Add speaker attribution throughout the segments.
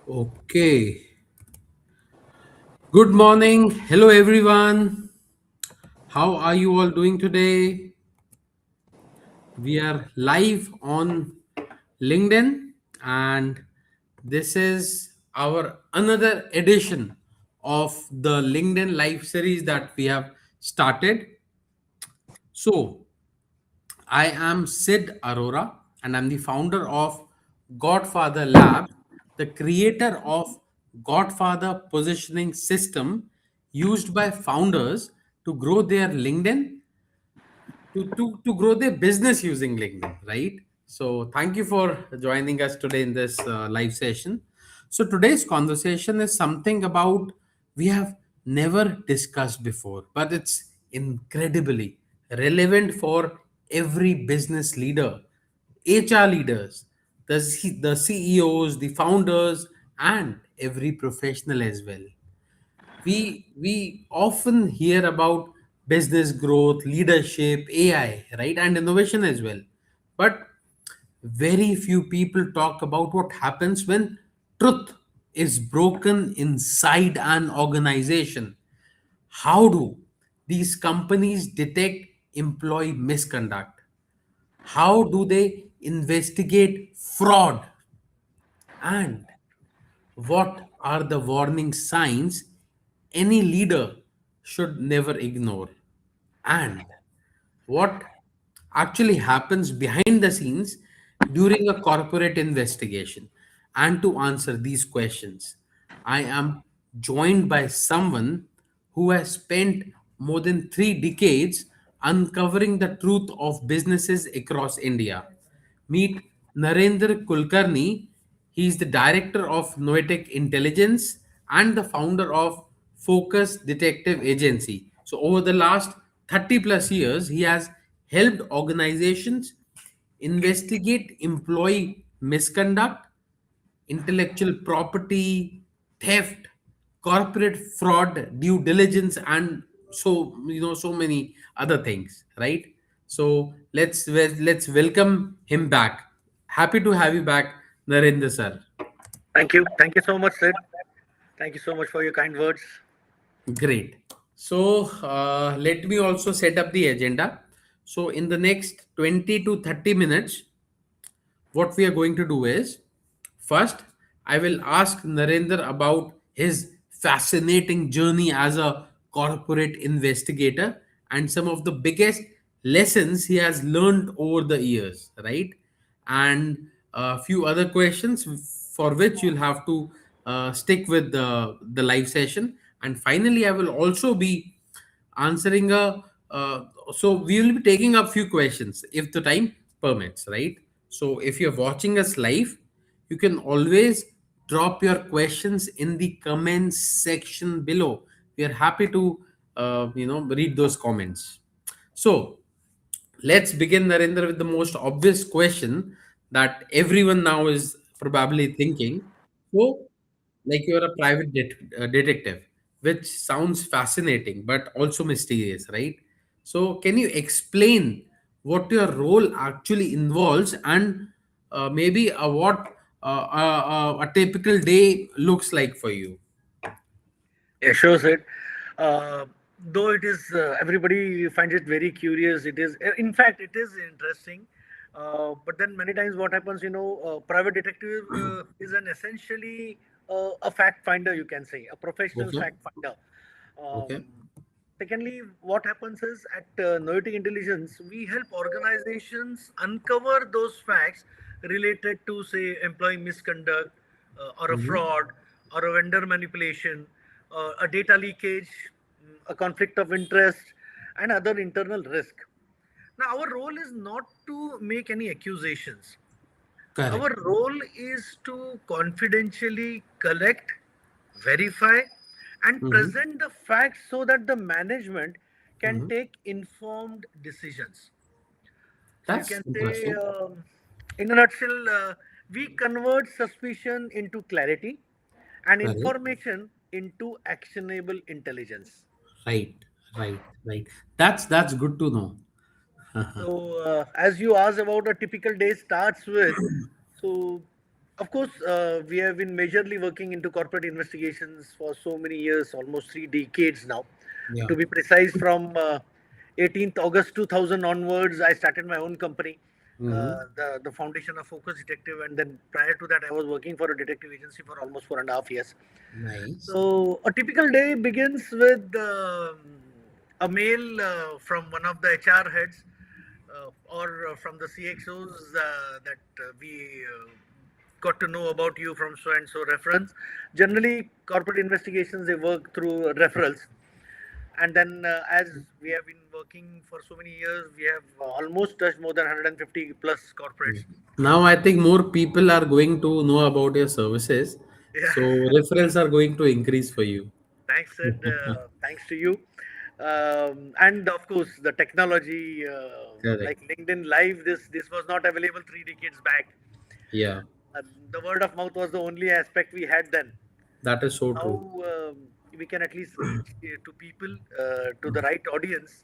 Speaker 1: Okay. Good morning. Hello, everyone. How are you all doing today? We are live on LinkedIn, and this is our another edition of the LinkedIn Live series that we have started. So, I am Sid Arora, and I'm the founder of Godfather Lab, the creator of Godfather Positioning System used by founders to grow their LinkedIn, to grow their business using LinkedIn, right? So, thank you for joining us today in this live session. So, today's conversation is something about we have never discussed before, but it's incredibly relevant for every business leader, HR leaders, the CEOs, the founders, and every professional as well. We often hear about business growth, leadership, AI, right, and innovation as well, but very few people talk about what happens when truth is broken inside an organization. How do these companies detect employee misconduct? How do they investigate fraud? And what are the warning signs any leader should never ignore? And what actually happens behind the scenes during a corporate investigation? And to answer these questions, I am joined by someone who has spent more than 3 decades uncovering the truth of businesses across India. Meet Narendra Kulkarni. He is the director of Noetic Intelligence and the founder of Focus Detective Agency. So, over the last 30 plus years, he has helped organizations investigate employee misconduct, intellectual property, theft, corporate fraud, due diligence, and so many other things, right? So let's welcome him back. Happy to have you back, Narendra sir.
Speaker 2: Thank you. Thank you so much, Sid. Thank you so much for your kind words.
Speaker 1: Great. So let me also set up the agenda. So in the next 20 to 30 minutes, what we are going to do is first, I will ask Narendra about his fascinating journey as a corporate investigator and some of the biggest lessons he has learned over the years, right? And a few other questions for which you'll have to stick with the live session. And finally, I will also be answering so we will be taking up few questions if the time permits, right? So if you're watching us live, you can always drop your questions in the comments section below. We are happy to read those comments. So let's begin, Narendra, with the most obvious question that everyone now is probably thinking. So, like you're a private detective, which sounds fascinating but also mysterious, right? So, can you explain what your role actually involves and maybe a typical day looks like for you?
Speaker 2: Yeah, sure, Sid. Uh, though it is, everybody finds it very curious. It is, in fact, it is interesting. But then many times what happens, private detective is an essentially a fact finder, you can say, a professional
Speaker 1: Okay.
Speaker 2: fact finder.
Speaker 1: Okay.
Speaker 2: Um, Secondly, what happens is at Noetic Intelligence, we help organizations uncover those facts related to, say, employee misconduct or a
Speaker 1: Mhm.
Speaker 2: fraud or a vendor manipulation, a data leakage, a conflict of interest, and other internal risk. Now, our role is not to make any accusations. Our
Speaker 1: Correct.
Speaker 2: role is to confidentially collect, verify, and
Speaker 1: Mhm.
Speaker 2: present the facts so that the management can
Speaker 1: Mhm.
Speaker 2: take informed decisions. So you
Speaker 1: That's
Speaker 2: can say,
Speaker 1: interesting.
Speaker 2: in a nutshell, we convert suspicion into clarity and
Speaker 1: Correct.
Speaker 2: information into actionable intelligence.
Speaker 1: Right, right. That's good to know.
Speaker 2: So, as you asked about a typical day starts with, so Of course, we have been majorly working into corporate investigations for so many years, almost 3 decades now.
Speaker 1: Yeah.
Speaker 2: To be precise, from 18th August 2000 onwards, I started my own company,
Speaker 1: Mm-hmm.
Speaker 2: the Foundation of Focus Detective, and then prior to that, I was working for a detective agency for almost 4.5 years.
Speaker 1: Nice.
Speaker 2: So a typical day begins with a mail from one of the HR heads or from the CXOs that we got to know about you from so and so reference. Generally, corporate investigations they work through referrals, and then as we have been working for so many years, we have almost touched more than 150 plus corporates.
Speaker 1: Now I think more people are going to know about your services, so
Speaker 2: Yeah.
Speaker 1: referrals are going to increase for you.
Speaker 2: Thanks, Sid. Thanks to you. And of course, the technology
Speaker 1: Correct.
Speaker 2: like LinkedIn Live, this was not available 3 decades back.
Speaker 1: Yeah,
Speaker 2: The word of mouth was the only aspect we had then.
Speaker 1: that is so
Speaker 2: Now
Speaker 1: true.
Speaker 2: we can at least reach to people, to the right audience.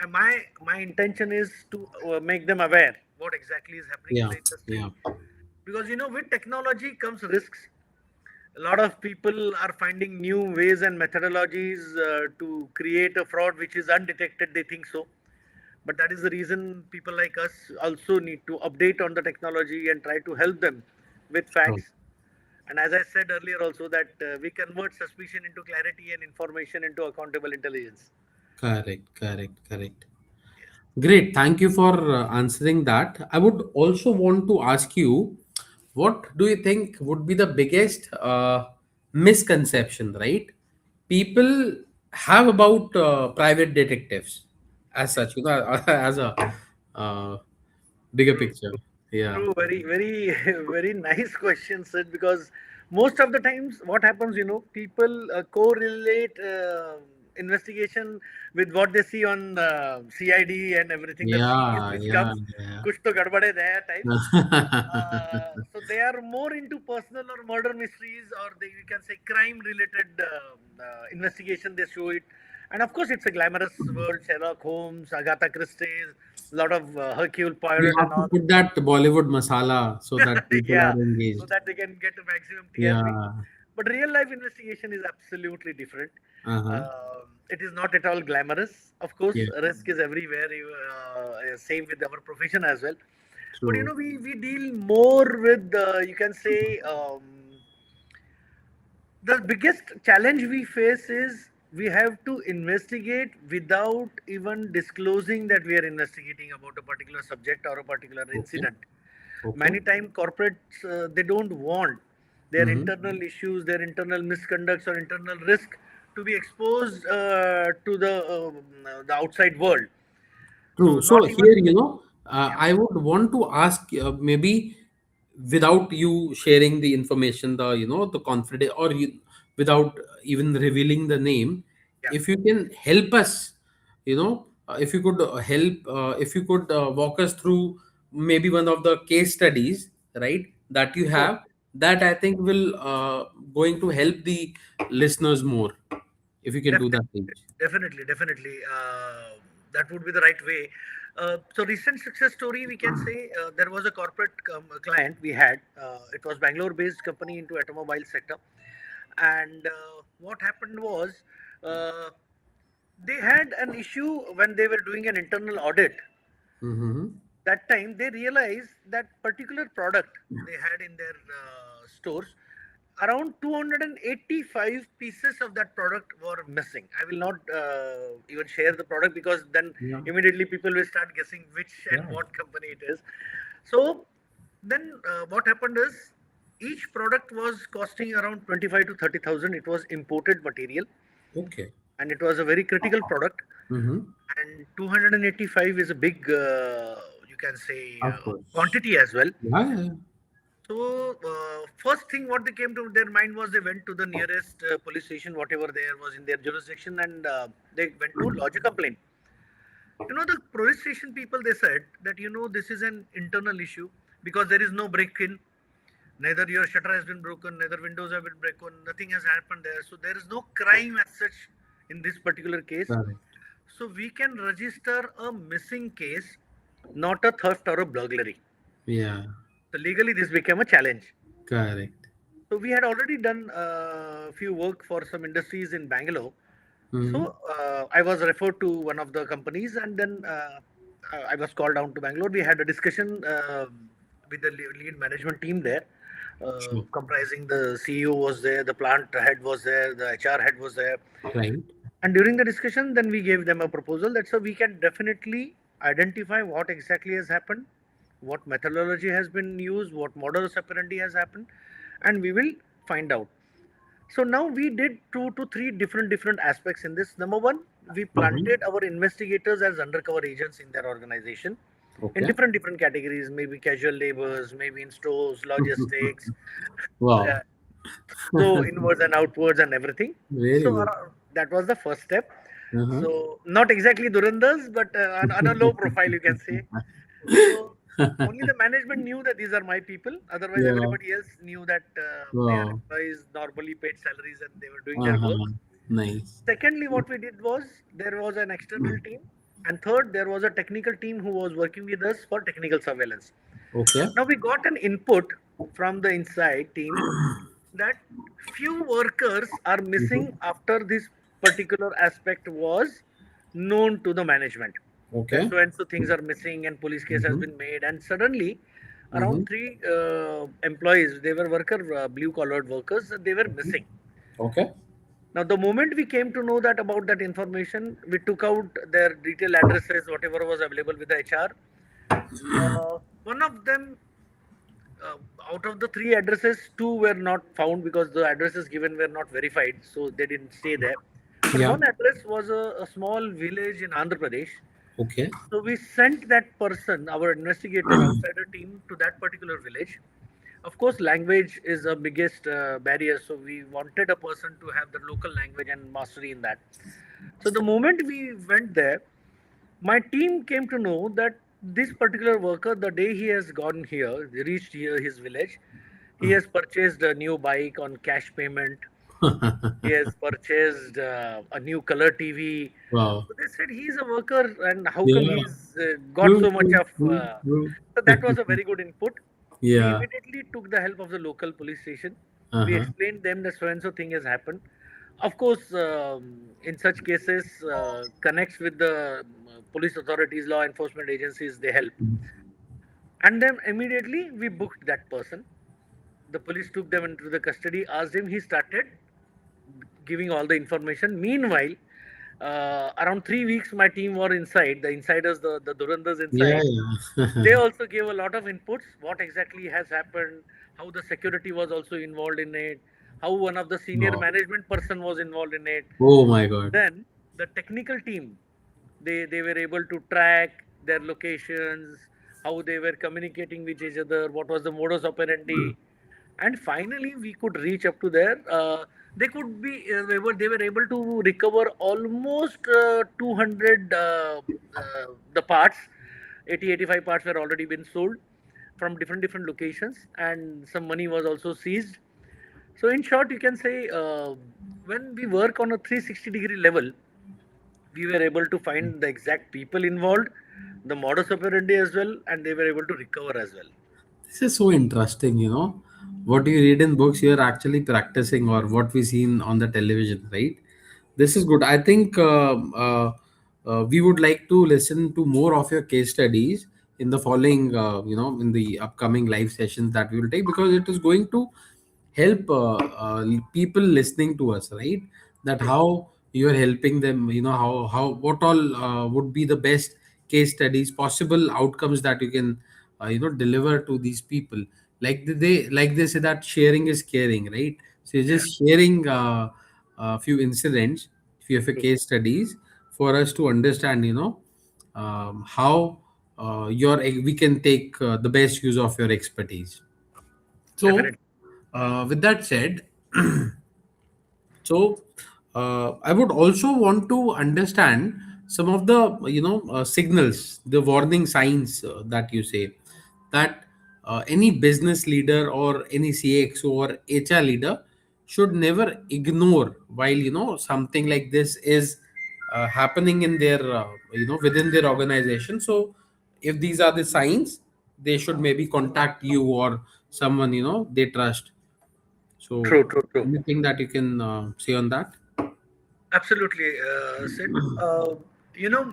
Speaker 2: And my intention is to make them aware what exactly is happening in
Speaker 1: Yeah,
Speaker 2: the industry,
Speaker 1: yeah.
Speaker 2: because with technology comes risks. A lot of people are finding new ways and methodologies to create a fraud which is undetected. They think so, but that is the reason people like us also need to update on the technology and try to help them with
Speaker 1: True.
Speaker 2: facts. And as I said earlier, also that we convert suspicion into clarity and information into accountable intelligence.
Speaker 1: Correct, correct, correct.
Speaker 2: Yeah.
Speaker 1: Great. Thank you for answering that. I would also want to ask you, what do you think would be the biggest misconception, right? People have about private detectives as such, as a uh, bigger
Speaker 2: True.
Speaker 1: picture. Yeah.
Speaker 2: True, very, very, very nice question, Sid. Because most of the times, what happens, people correlate investigation with what they see on CID and everything, the series
Speaker 1: Yeah,
Speaker 2: which
Speaker 1: yeah,
Speaker 2: comes,
Speaker 1: yeah.
Speaker 2: kuch to gadbade there types. So they are more into personal or murder mysteries, or we can say crime-related investigation. They show it, and of course, it's a glamorous world. Sherlock Holmes, Agatha Christie, a lot of Hercule
Speaker 1: We
Speaker 2: Poirot,
Speaker 1: have
Speaker 2: and
Speaker 1: to
Speaker 2: all.
Speaker 1: put that Bollywood masala so that people are
Speaker 2: Yeah, so
Speaker 1: engaged.
Speaker 2: that they can get a maximum TRP.
Speaker 1: Yeah.
Speaker 2: But real life investigation is absolutely different.
Speaker 1: Uh-huh.
Speaker 2: It is not at all glamorous. Of course,
Speaker 1: Yeah.
Speaker 2: risk is everywhere. Same with our profession as well. But
Speaker 1: True.
Speaker 2: we deal more with you can say the biggest challenge we face is we have to investigate without even disclosing that we are investigating about a particular subject or a particular
Speaker 1: Okay.
Speaker 2: incident.
Speaker 1: Okay.
Speaker 2: Many times corporates they don't want their
Speaker 1: Mm-hmm.
Speaker 2: internal issues, their internal misconducts or internal risk to be exposed to the outside world. So
Speaker 1: True. So
Speaker 2: not
Speaker 1: here,
Speaker 2: even. Yeah,
Speaker 1: I would want to ask, maybe without you sharing the information, the confidence, or without even revealing the name,
Speaker 2: yeah,
Speaker 1: if you can help us, if you could if you could walk us through maybe one of the case studies, right, that you
Speaker 2: sure.
Speaker 1: have, that I think will going to help the listeners more. If you can do
Speaker 2: Definitely,
Speaker 1: that, please.
Speaker 2: definitely, definitely. That would be the right way. So, recent success story we can say there was a corporate client we had. It was Bangalore-based company into automobile sector, and what happened was uh, they had an issue when they were doing an internal audit.
Speaker 1: Mm-hmm.
Speaker 2: That time they realized that particular product they had in their stores, around 285 pieces of that product were missing. I will not even share the product, because then
Speaker 1: Yeah.
Speaker 2: immediately people will start guessing which and
Speaker 1: Yeah.
Speaker 2: what company it is. So then what happened is each product was costing around 25 to 30,000. It was imported material,
Speaker 1: Okay.
Speaker 2: and it was a very critical product,
Speaker 1: Mm-hmm.
Speaker 2: and 285 is a big you can say
Speaker 1: Of course.
Speaker 2: quantity as well.
Speaker 1: Yeah, yeah, yeah.
Speaker 2: So first thing what they came to their mind was they went to the nearest police station, whatever there was in their jurisdiction, and they went to lodge a complaint. The police station people, they said that this is an internal issue, because there is no break in, neither your shutter has been broken, neither windows have been broken, nothing has happened there, so there is no crime as such in this particular case.
Speaker 1: Correct.
Speaker 2: So we can register a missing case, not a theft or a burglary.
Speaker 1: Yeah.
Speaker 2: So legally, this became a challenge.
Speaker 1: Correct.
Speaker 2: So we had already done a few work for some industries in Bangalore.
Speaker 1: Mm-hmm.
Speaker 2: So I was referred to one of the companies, and then I was called down to Bangalore. We had a discussion with the lead management team there,
Speaker 1: Sure.
Speaker 2: comprising the CEO was there, the plant head was there, the HR head was there.
Speaker 1: Right.
Speaker 2: And during the discussion, then we gave them a proposal that so we can definitely identify what exactly has happened, what methodology has been used, what modus operandi has happened, and we will find out. So now we did two to three different aspects in this. Number one, we
Speaker 1: Mm-hmm.
Speaker 2: planted our investigators as undercover agents in their organization in
Speaker 1: Okay.
Speaker 2: different categories, maybe casual laborers, maybe in stores, logistics,
Speaker 1: Wow.
Speaker 2: uh, so inwards and outwards and everything.
Speaker 1: Very
Speaker 2: So
Speaker 1: good.
Speaker 2: that was the first step.
Speaker 1: Uh-huh.
Speaker 2: So not exactly Durandas, but on a low profile, you can say. So only the management knew that these are my people. Otherwise,
Speaker 1: Yeah.
Speaker 2: everybody else knew that they are
Speaker 1: Wow.
Speaker 2: employees, normally paid salaries, and they were doing their work.
Speaker 1: Uh-huh. Nice.
Speaker 2: Secondly, what we did was there was an external team, and third, there was a technical team who was working with us for technical surveillance.
Speaker 1: Okay.
Speaker 2: Now we got an input from the inside team that few workers are missing
Speaker 1: Mm-hmm.
Speaker 2: after this particular aspect was known to the management. That
Speaker 1: Okay.
Speaker 2: so and so things are missing and police case has
Speaker 1: Mm-hmm.
Speaker 2: been made, and suddenly
Speaker 1: Mm-hmm.
Speaker 2: around three employees, they were worker blue collared workers, they were missing.
Speaker 1: Okay.
Speaker 2: Now the moment we came to know that about that information, we took out their detailed addresses, whatever was available with the HR. One of them, uh, out of the three addresses, two were not found because the addresses given were not verified, so they didn't stay there. But
Speaker 1: Yeah.
Speaker 2: one address was a small village in Andhra Pradesh.
Speaker 1: Okay.
Speaker 2: So we sent that person, our investigator, outsider team, to that particular village. Of course, language is the biggest barrier, so we wanted a person to have the local language and mastery in that. So the moment we went there, my team came to know that this particular worker, the day he has gone here, reached here, his village, he has purchased a new bike on cash payment. He has purchased a new color TV.
Speaker 1: Wow.
Speaker 2: So they said he's a worker, and how come
Speaker 1: Yeah.
Speaker 2: he's got
Speaker 1: True,
Speaker 2: so much
Speaker 1: true,
Speaker 2: of.
Speaker 1: true, true.
Speaker 2: So that was a very good input. We
Speaker 1: Yeah.
Speaker 2: immediately took the help of the local police station. We
Speaker 1: Uh-huh.
Speaker 2: explained them that so and so thing has happened. Of course, in such cases, connects with the police authorities, law enforcement agencies, they help. And then immediately we booked that person. The police took them into the custody, asked him, he started giving all the information. Meanwhile, around 3 weeks, my team were inside, the insiders, the Durandas
Speaker 1: Yeah,
Speaker 2: inside.
Speaker 1: yeah.
Speaker 2: They also gave a lot of inputs, what exactly has happened, how the security was also involved in it, how one of the senior
Speaker 1: Wow.
Speaker 2: management person was involved in it.
Speaker 1: Oh my God.
Speaker 2: Then the technical team, they were able to track their locations, how they were communicating with each other, what was the modus operandi, and finally we could reach up to there. They could be they were able to recover almost 200 the parts. 80-85 parts were already been sold from different locations, and some money was also seized. So in short, you can say when we work on a 360-degree level, we were able to find the exact people involved, the modus operandi as well, and they were able to recover as well.
Speaker 1: This is so interesting, you know. What you read in books, you're actually practicing, or what we see on the television, right? This is good. I think we would like to listen to more of your case studies in the following, in the upcoming live sessions that we will take, because it is going to help people listening to us, right? That
Speaker 2: True.
Speaker 1: how you are helping them, how what all would be the best case studies, possible outcomes that you can deliver to these people. Like they say that sharing is caring, right? So you're
Speaker 2: Yeah.
Speaker 1: just sharing a few incidents, few of your
Speaker 2: True.
Speaker 1: case studies, for us to understand, how we can take the best use of your expertise. So,
Speaker 2: Definitely.
Speaker 1: with that said, so I would also want to understand some of the signals, the warning signs that you say that any business leader or any CXO or HR leader should never ignore while something like this is happening in their within their organization. So, if these are the signs, they should maybe contact you or someone they trust. So
Speaker 2: True, true, true.
Speaker 1: anything that you can say on that?
Speaker 2: Absolutely, Sid.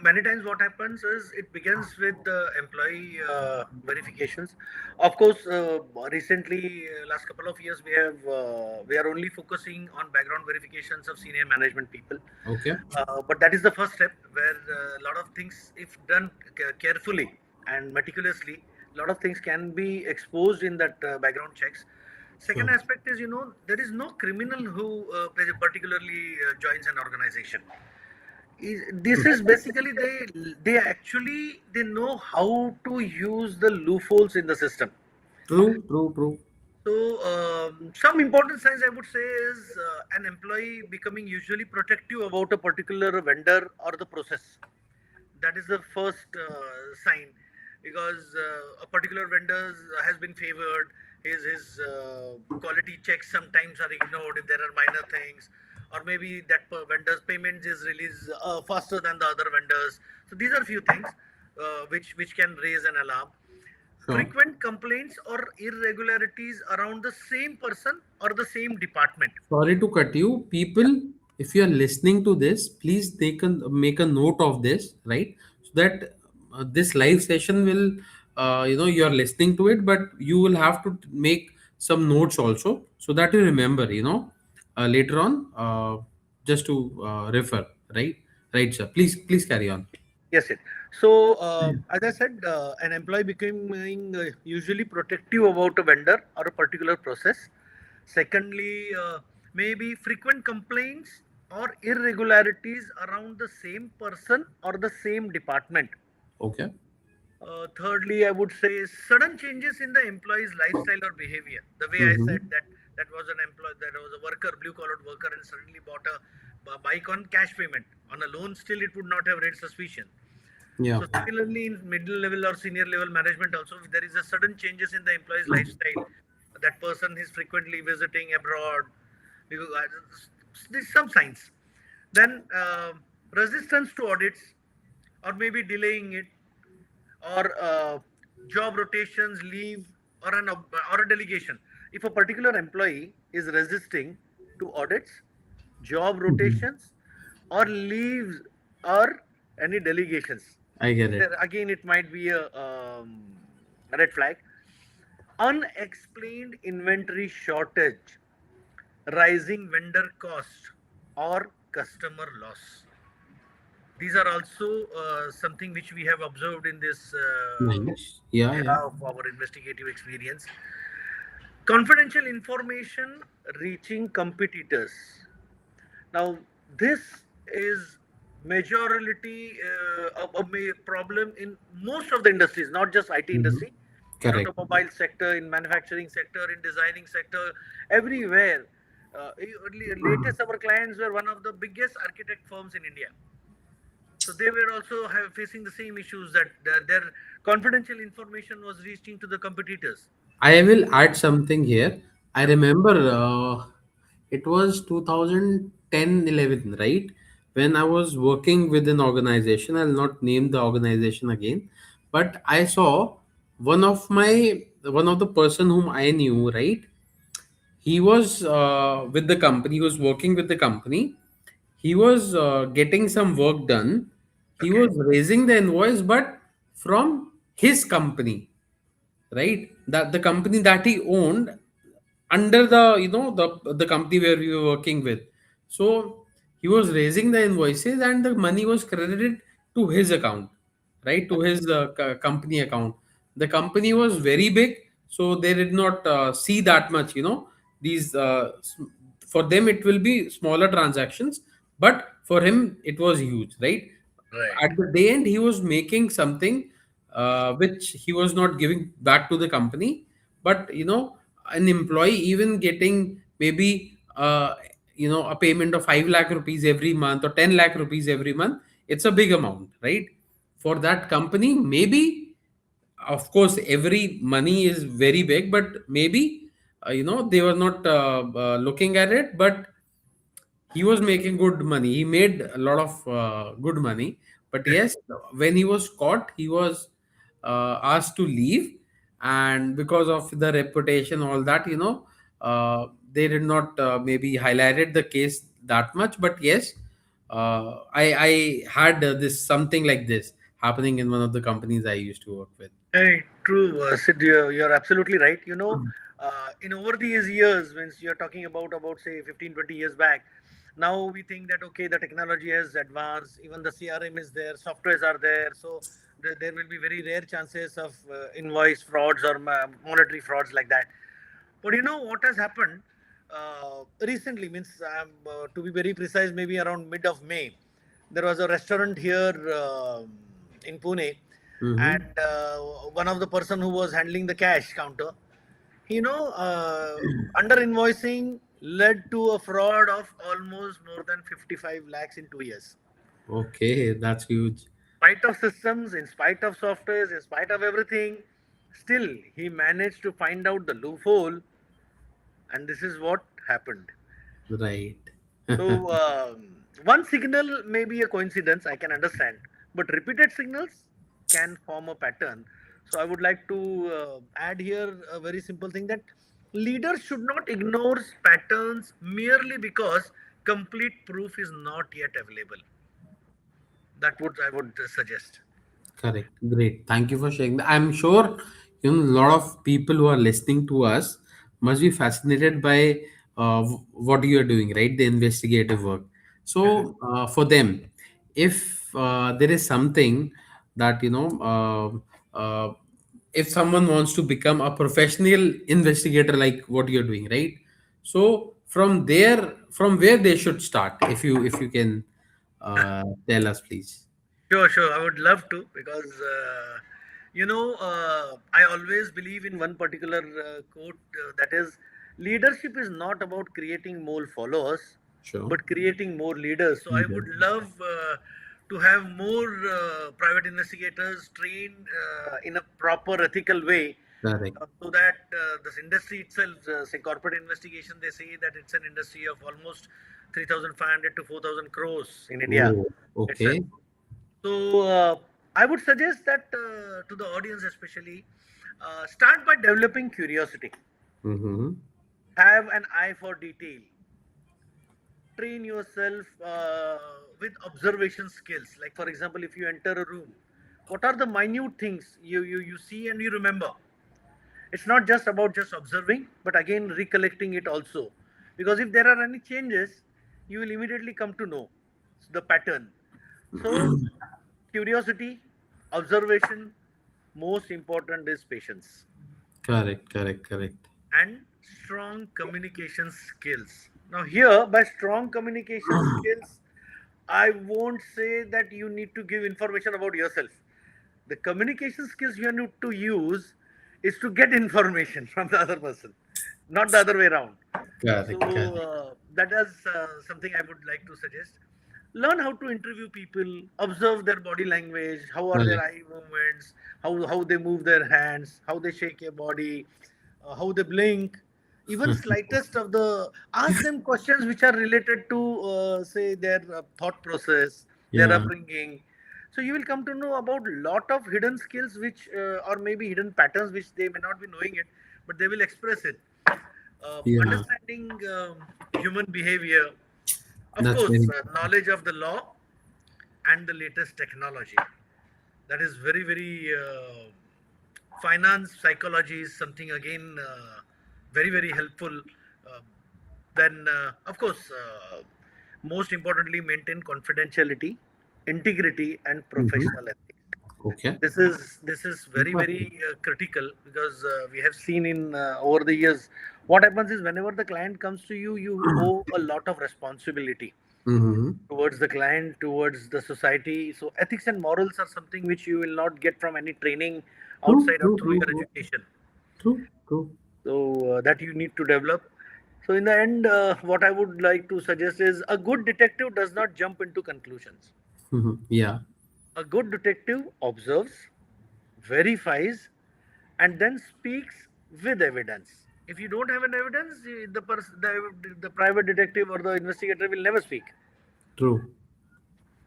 Speaker 2: Many times what happens is it begins with the employee verifications. Of course, recently, last couple of years, we are only focusing on background verifications of senior management people.
Speaker 1: Okay.
Speaker 2: But that is the first step where a lot of things, if done carefully and meticulously, a lot of things can be exposed in that background checks. Second
Speaker 1: Sure.
Speaker 2: aspect is, there is no criminal who particularly joins an organization. This is basically they actually they know how to use the loopholes in the system.
Speaker 1: True, true, true.
Speaker 2: So, some important signs I would say is an employee becoming usually protective about a particular vendor or the process. That is the first sign, because a particular vendor has been favored. His quality checks sometimes are ignored if there are minor things, or maybe that vendor's payment is released faster than the other vendors. So these are few things which can raise an alarm.
Speaker 1: Sure.
Speaker 2: Frequent complaints or irregularities around the same person or the same department.
Speaker 1: Sorry to cut you. People, if you are listening to this, please make a note of this, right? So that this live session will, you are listening to it, but you will have to make some notes also so that you remember, later on, just to refer, right? Right, sir. Please carry on.
Speaker 2: Yes, it. So, as I said, an employee becoming usually protective about a vendor or a particular process. Secondly, maybe frequent complaints or irregularities around the same person or the same department.
Speaker 1: Okay.
Speaker 2: Thirdly, I would say sudden changes in the employee's lifestyle or behavior. The way I said
Speaker 1: Mm-hmm.
Speaker 2: that was an employee, that was a worker, blue collar worker, and suddenly bought a bike on cash payment. On a loan, still it would not have raised suspicion.
Speaker 1: Yeah.
Speaker 2: So similarly, in middle level or senior level management, also if there is a sudden changes in the employee's lifestyle, that person is frequently visiting abroad. Because, there's some signs. Then resistance to audits, or maybe delaying it, or job rotations, leave, or a delegation. If a particular employee is resisting to audits, job
Speaker 1: Mhm.
Speaker 2: rotations, or leaves, or any delegations,
Speaker 1: I get it.
Speaker 2: there again it might be a red flag. Unexplained inventory shortage, rising vendor cost, or customer loss. These are also something which we have observed in this
Speaker 1: Nice. Yeah, yeah.
Speaker 2: era of our investigative experience. Confidential information reaching competitors. Now, this is majority a problem in most of the industries, not just IT
Speaker 1: Mhm.
Speaker 2: industry, in
Speaker 1: Correct.
Speaker 2: automobile sector, in manufacturing sector, in designing sector, everywhere. Latest, our clients were one of the biggest architect firms in India. So they were also facing the same issues, that their confidential information was reaching to the competitors.
Speaker 1: I will add something here. I
Speaker 2: Sure.
Speaker 1: remember it was 2010, 11, right? When I was working with an organization. I'll not name the organization again, but I saw one of the person whom I knew, right? He was with the company. He was working with the company. He was getting some work done. He
Speaker 2: Okay.
Speaker 1: was raising the invoice, but from his company, right? That the company that he owned under the the company where we were working with. So he was raising the invoices and the money was credited to his account, right? To his company account. The company was very big, so they did not see that much, these for them it will be smaller transactions, but for him it was huge, right?
Speaker 2: Right.
Speaker 1: At the day end he was making something which he was not giving back to the company. But an employee even getting maybe a payment of 5 lakh rupees every month or 10 lakh rupees every month, it's a big amount, right? For that company, maybe, of course every money is very big, but maybe they were not looking at it, but he was making good money. He made a lot of good money. But yes, when he was caught, he was asked to leave. and because of the reputation, all that, they did not maybe highlighted the case that much. But yes, I had this something like this happening in one of the companies I used to work with.
Speaker 2: Hey, true, Sid, you're absolutely right. In over these years, when you're talking about say 15, 20 years back, now we think that okay, the technology has advanced, even the CRM is there, softwares are there, so there will be very rare chances of invoice frauds or monetary frauds like that. But you know what has happened recently? Means to be very precise, maybe around mid of May, there was a restaurant here in Pune,
Speaker 1: Mm-hmm.
Speaker 2: and one of the person who was handling the cash counter, under invoicing led to a fraud of almost more than 55 lakhs in 2 years.
Speaker 1: Okay, that's huge.
Speaker 2: Spite of systems, in spite of softwares, in spite of everything, still he managed to find out the loophole, and this is what happened.
Speaker 1: Right.
Speaker 2: So, one signal may be a coincidence, I can understand, but repeated signals can form a pattern. So, I would like to add here a very simple thing that leaders should not ignore patterns merely because complete proof is not yet available. That would I would suggest.
Speaker 1: Correct. Great. Thank you for sharing that. I'm sure a lot of people who are listening to us must be fascinated by what you are doing, right? The investigative work.
Speaker 2: Mhm.
Speaker 1: So for them, if there is something that if someone wants to become a professional investigator like what you're doing, right? So from there, from where they should start, if you can tell us, please.
Speaker 2: Sure, sure. I would love to because I always believe in one particular quote that is, leadership is not about creating more followers,
Speaker 1: Sure.
Speaker 2: but creating more leaders. So I
Speaker 1: Leader.
Speaker 2: would love to have more private investigators trained in a proper ethical way,
Speaker 1: Correct.
Speaker 2: so that this industry itself, say corporate investigation, they say that it's an industry of almost 3,500 to 4,000 crores in India
Speaker 1: Oh,
Speaker 2: itself.
Speaker 1: okay.
Speaker 2: So I would suggest that to the audience, especially, start by developing curiosity.
Speaker 1: Mm-hmm.
Speaker 2: Have an eye for detail. Train yourself with observation skills. Like for example, if you enter a room, what are the minute things you see and you remember? It's not just about just observing, but again recollecting it also. Because if there are any changes, you will immediately come to know the pattern. So curiosity, observation, most important is patience
Speaker 1: Correct, correct, correct.
Speaker 2: and strong communication skills. Now, here by strong communication skills, I won't say that you need to give information about yourself. The communication skills you need to use is to get information from the other person, not the other way around. So
Speaker 1: Correct, correct.
Speaker 2: that is something I would like to suggest. Learn how to interview people, observe their body language, how are their
Speaker 1: Correct.
Speaker 2: eye movements, how they move their hands, how they shake your body, how they blink. Even slightest of the ask them questions which are related to say their thought process, their
Speaker 1: Yeah,
Speaker 2: upbringing. So you will come to know about lot of hidden skills which or maybe hidden patterns which they may not be knowing it, but they will express it.
Speaker 1: yeah.
Speaker 2: Understanding human behavior, of
Speaker 1: That's
Speaker 2: course,
Speaker 1: very
Speaker 2: knowledge of the law and the latest technology. That is very, very finance, psychology is something again very, very helpful. Uh, then, of course, most importantly, maintain confidentiality, integrity, and
Speaker 1: mm-hmm.
Speaker 2: professional ethics.
Speaker 1: Okay.
Speaker 2: This is very,
Speaker 1: Interesting.
Speaker 2: very critical because we have seen in over the years what happens is whenever the client comes to you, you owe a lot of responsibility
Speaker 1: Mm-hmm.
Speaker 2: towards the client, towards the society. So ethics and morals are something which you will not get from any training
Speaker 1: True,
Speaker 2: outside or
Speaker 1: true,
Speaker 2: through
Speaker 1: true,
Speaker 2: your
Speaker 1: true,
Speaker 2: education.
Speaker 1: true, true.
Speaker 2: So that you need to develop. So in the end, what I would like to suggest is a good detective does not jump into conclusions.
Speaker 1: Mm-hmm. Yeah,
Speaker 2: A good detective observes, verifies, and then speaks with evidence. If you don't have an evidence, the private detective or the investigator will never speak.
Speaker 1: true.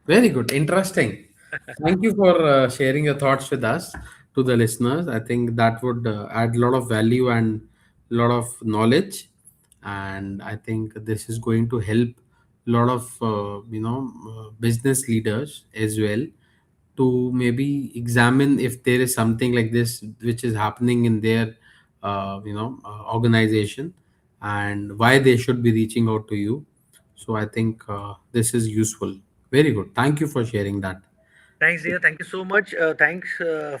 Speaker 1: Very good. Interesting. Thank you for sharing your thoughts with us. to the listeners. I think that would add a lot of value and a lot of knowledge, and I think this is going to help a lot of business leaders as well to maybe examine if there is something like this which is happening in their organization, and why they should be reaching out to you. So I think this is useful. Very good. Thank you for sharing that.
Speaker 2: Thanks, dear. Thank you so much. Thanks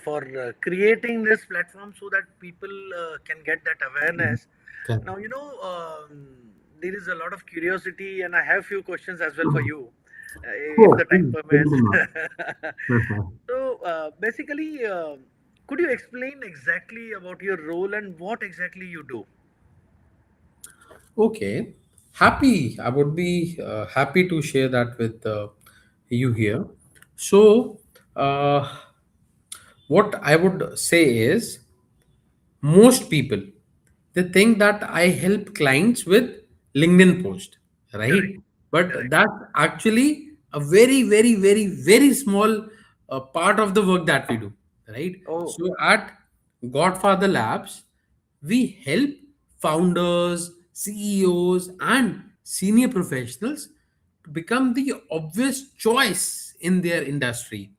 Speaker 2: for creating this platform so that people can get that awareness.
Speaker 1: Okay.
Speaker 2: Now, there is a lot of curiosity, and I have few questions as well for you, if
Speaker 1: Oh,
Speaker 2: the time
Speaker 1: please, very
Speaker 2: permits.
Speaker 1: good.
Speaker 2: So, basically, could you explain exactly about your role and what exactly you do?
Speaker 1: Okay, happy. I would be happy to share that with you here. So, what I would say is, most people, they think that I help clients with LinkedIn post, right?
Speaker 2: Correct.
Speaker 1: But
Speaker 2: Correct.
Speaker 1: that's actually a very, very, very, very small part of the work that we do, right?
Speaker 2: Oh,
Speaker 1: So at Godfather Labs, we help founders, CEOs, and senior professionals to become the obvious choice in their industry.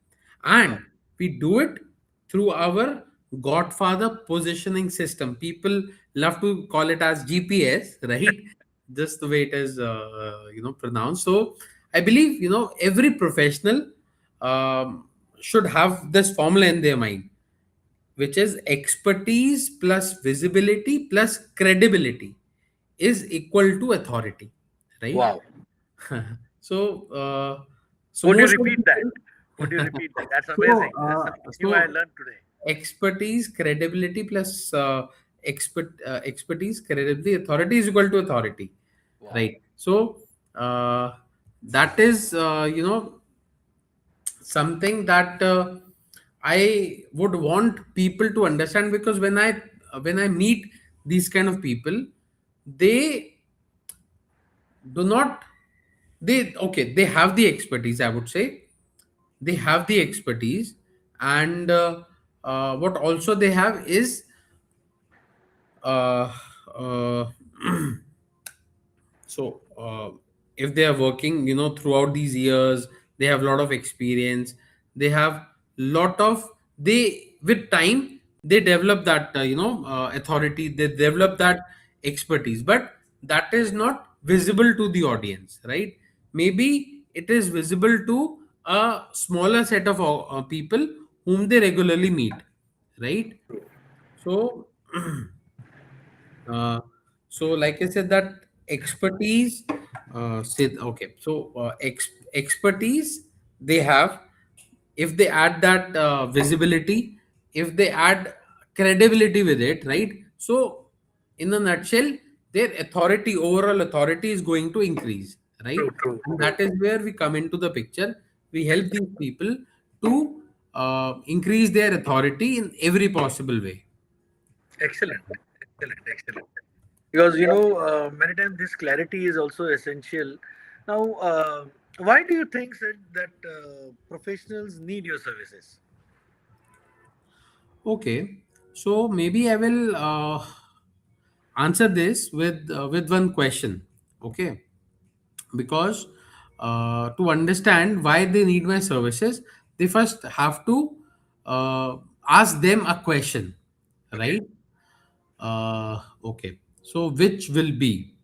Speaker 2: wow.
Speaker 1: And we do it through our Godfather positioning system. People love to call it as GPS, right? Just the way it is, pronounced. So I believe, every professional should have this formula in their mind, which is expertise plus visibility plus credibility is equal to authority, right?
Speaker 2: Wow.
Speaker 1: so uh, so
Speaker 2: Would you
Speaker 1: most of
Speaker 2: repeat that?
Speaker 1: the
Speaker 2: Would you repeat that? That's
Speaker 1: so
Speaker 2: amazing. That's something new I
Speaker 1: so
Speaker 2: learned today.
Speaker 1: expertise credibility plus expertise credibility authority is equal to authority,
Speaker 2: Wow.
Speaker 1: right? So that is something that I would want people to understand, because when I meet these kind of people, they do not they okay, they have the expertise, I would say. They have the expertise, and what also they have is uh, uh, so if they are working throughout these years, they have a lot of experience. They have lot of they with time they develop that authority, they develop that expertise, but that is not visible to the audience, right? Maybe it is visible to a smaller set of people whom they regularly meet, right? So Uh, so, like I said, that expertise, okay, so expertise they have. If they add that visibility, if they add credibility with it, right? So, in a nutshell, their authority, overall authority, is going to increase, right?
Speaker 2: True, true,
Speaker 1: And
Speaker 2: true.
Speaker 1: that is where we come into the picture. We help these people to increase their authority in every possible way.
Speaker 2: Excellent, excellent, excellent. Because many times this clarity is also essential. Now, why do you think that professionals need your services?
Speaker 1: Okay, so maybe I will answer this with one question. Okay, because to understand why they need my services, they first have to ask them a question,
Speaker 2: Okay,
Speaker 1: right? Okay, so which will be,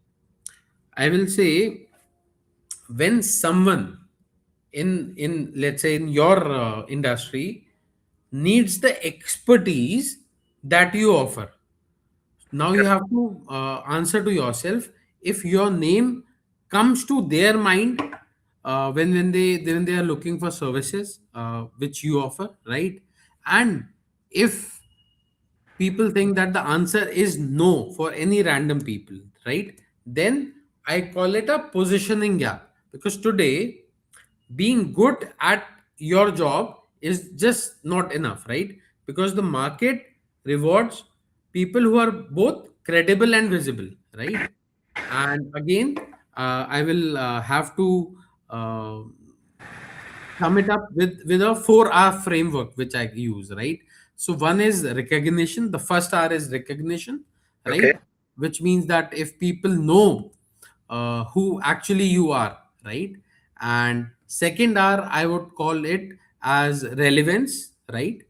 Speaker 1: I will say, when someone in let's say in your industry needs the expertise that you offer. Now you
Speaker 2: correct.
Speaker 1: have to answer to yourself if your name comes to their mind when they are looking for services which you offer, right? And if people think that the answer is no for any random people, right? Then I call it a positioning gap, because today being good at your job is just not enough, right? Because the market rewards people who are both credible and visible, right? And again, I will have to uh, sum it up with a 4R framework which I use, right? So one is recognition. The first R is recognition, right?
Speaker 2: Okay.
Speaker 1: Which means that if people know who actually you are, right? And second R, I would call it as relevance, right?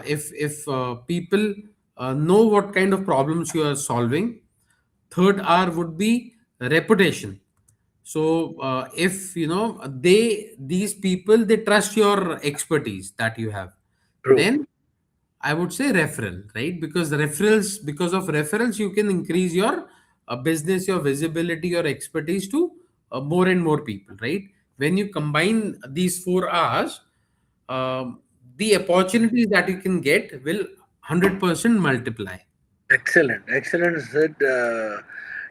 Speaker 1: If people know what kind of problems you are solving. Third R would be reputation. So if you know these people, they trust your expertise that you have,
Speaker 2: True.
Speaker 1: then I would say referral, right? Because of referrals, you can increase your business, your visibility, your expertise to more and more people, right? When you combine these four R's, um, the opportunities that you can get will 100% multiply.
Speaker 2: Excellent, excellent said.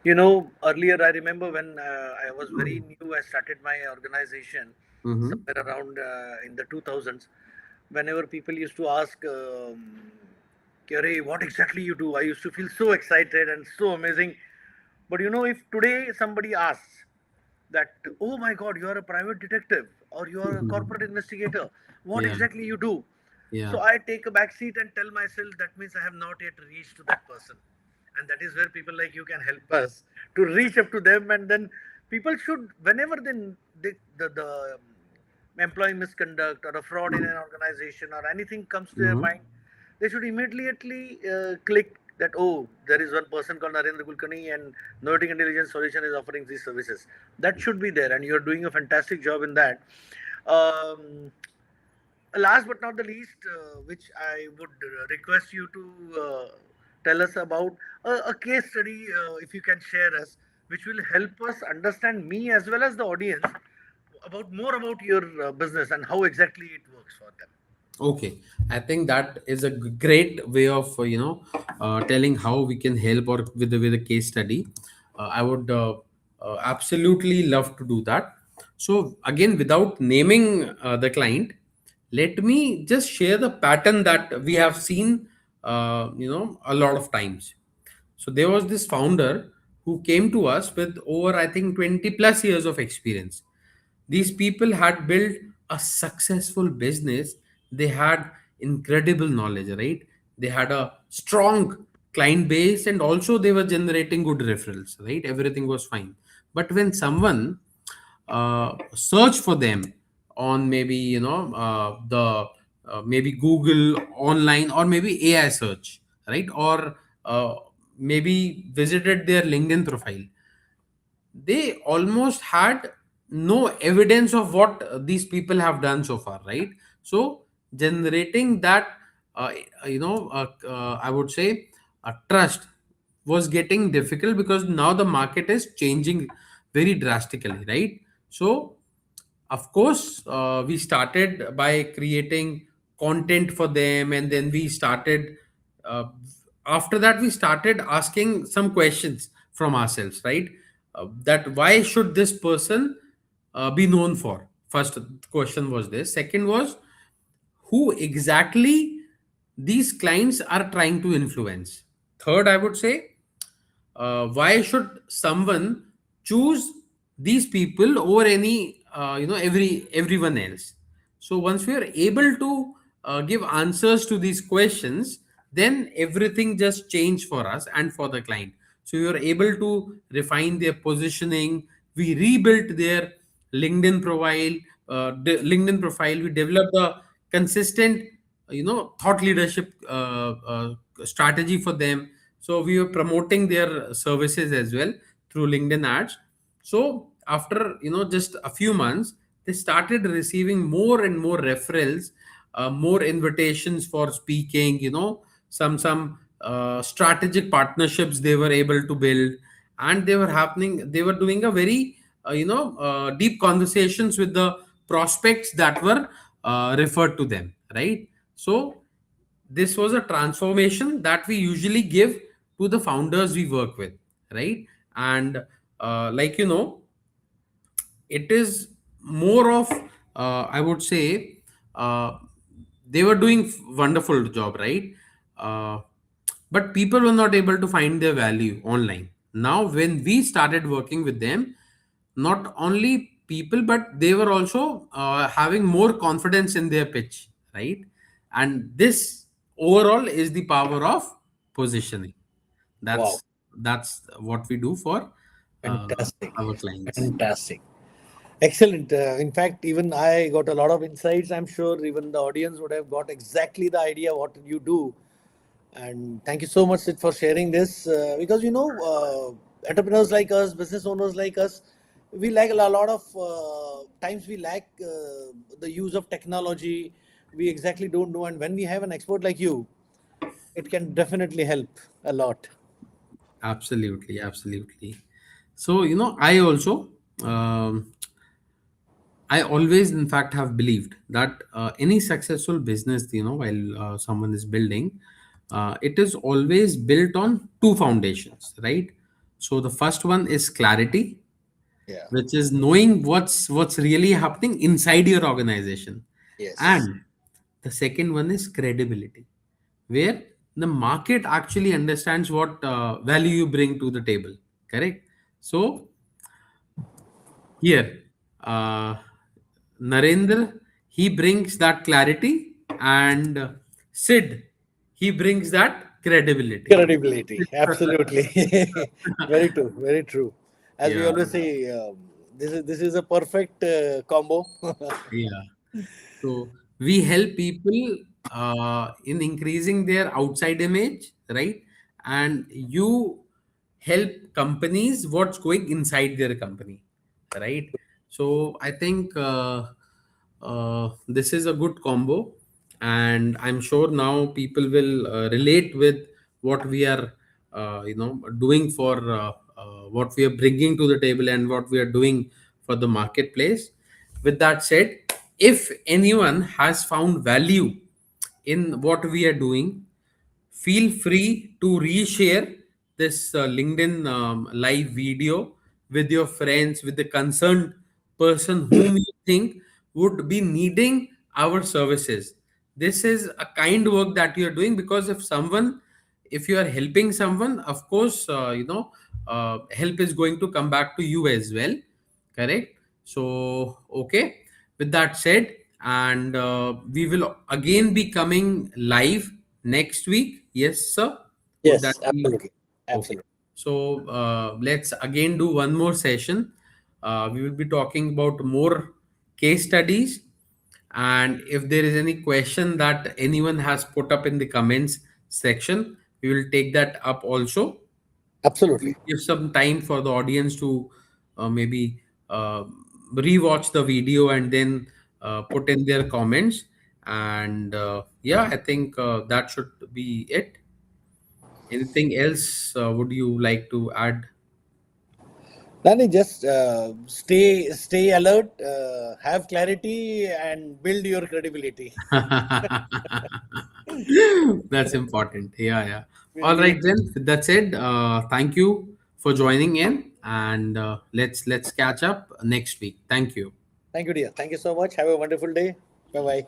Speaker 2: Earlier I remember when I was very new, I started my organization
Speaker 1: Mm-hmm.
Speaker 2: somewhere around in the 2000s. Whenever people used to ask, Kare, what exactly you do? I used to feel so excited and so amazing. But if today somebody asks that, oh my God, you are a private detective or you are a corporate investigator, what
Speaker 1: Yeah,
Speaker 2: exactly you do?
Speaker 1: yeah.
Speaker 2: So I take a back seat and tell myself that means I have not yet reached to that person. And that is where people like you can help us to reach up to them. And then people should, whenever the employee misconduct or a fraud in an organization or anything comes to their
Speaker 1: Mm-hmm.
Speaker 2: mind, they should immediately click that, oh, there is one person called Narendra Kulkarni and Noetic Intelligence Solution is offering these services. That should be there, and you're doing a fantastic job in that. Um, Last but not the least, which I would request you to tell us about a case study, if you can share us, which will help us understand me as well as the audience about more about your business and how exactly it works for them.
Speaker 1: Okay, I think that is a great way of telling how we can help or with a case study. I would absolutely love to do that. So again, without naming the client, let me just share the pattern that we have seen, a lot of times. So there was this founder who came to us with over, I think, 20 plus years of experience. These people had built a successful business. They had incredible knowledge, right? They had a strong client base, and also they were generating good referrals, right? Everything was fine. But when someone search for them on maybe the maybe Google online, or maybe AI search, right? Or uh, maybe visited their LinkedIn profile, they almost had no evidence of what these people have done so far, right? So generating that I would say trust was getting difficult, because now the market is changing very drastically, right? So of course we started by creating content for them, and then we started uh, after that we started asking some questions from ourselves, right? That why should this person be known for? First question was this. Second was, who exactly these clients are trying to influence? Third, I would say, why should someone choose these people over any everyone else? So once we are able to give answers to these questions, then everything just change for us and for the client. So we are able to refine their positioning. We rebuilt their LinkedIn profile. We developed a consistent thought leadership strategy for them. So we were promoting their services as well through LinkedIn ads. So after just a few months, they started receiving more and more referrals, more invitations for speaking, some strategic partnerships they were able to build. And they were doing a very deep conversations with the prospects that were referred to them, right? So this was a transformation that we usually give to the founders we work with, right? And like it is more of I would say uh, they were doing wonderful job, right? uh, but people were not able to find their value online. Now when we started working with them, not only people, but they were also having more confidence in their pitch, right? And this overall is the power of positioning.
Speaker 2: Wow.
Speaker 1: That's what we do for uh,
Speaker 2: Fantastic.
Speaker 1: our clients.
Speaker 2: Fantastic. Excellent. In fact, even I got a lot of insights. I'm sure even the audience would have got exactly the idea what you do. And thank you so much, Sid, for sharing this. Because entrepreneurs like us, business owners like us, we lack a lot of times. We lack the use of technology. We exactly don't know. And when we have an expert like you, it can definitely help a lot.
Speaker 1: Absolutely, absolutely. So, I also, um, I always, in fact, have believed that any successful business, while someone is building, it is always built on two foundations, right? So the first one is clarity,
Speaker 2: Yeah.
Speaker 1: which is knowing what's really happening inside your organization,
Speaker 2: Yes.
Speaker 1: and the second one is credibility, where the market actually understands what value you bring to the table. Correct. So here, Narendra, he brings that clarity, and Sid, he brings that credibility.
Speaker 2: Credibility, absolutely. Very true, very true. As we
Speaker 1: Yeah,
Speaker 2: always say, this is a perfect combo.
Speaker 1: yeah. So we help people in increasing their outside image, right? And you help companies what's going inside their company, right? So I think this is a good combo, and I'm sure now people will relate with what we are, doing for what we are bringing to the table and what we are doing for the marketplace. With that said, if anyone has found value in what we are doing, feel free to reshare this LinkedIn live video with your friends, with the concerned person whom you think would be needing our services. This is a kind work that you are doing, because if you are helping someone, of course, help is going to come back to you as well. Correct. So, okay. With that said, and we will again be coming live next week. Yes, sir. Would that
Speaker 2: Yes,
Speaker 1: be
Speaker 2: absolutely,
Speaker 1: okay?
Speaker 2: absolutely.
Speaker 1: So let's again do one more session. We will be talking about more case studies, and if there is any question that anyone has put up in the comments section, we will take that up also.
Speaker 2: Absolutely.
Speaker 1: Give some time for the audience to maybe rewatch the video and then put in their comments. And yeah, I think that should be it. Anything else would you like to add?
Speaker 2: Nani, just stay alert, have clarity, and build your credibility.
Speaker 1: That's important. Yeah, yeah.
Speaker 2: We
Speaker 1: All
Speaker 2: really
Speaker 1: right then. With that said, thank you for joining in, and let's catch up next week. Thank you.
Speaker 2: thank you, dear. Thank you so much. Have a wonderful day. Bye bye.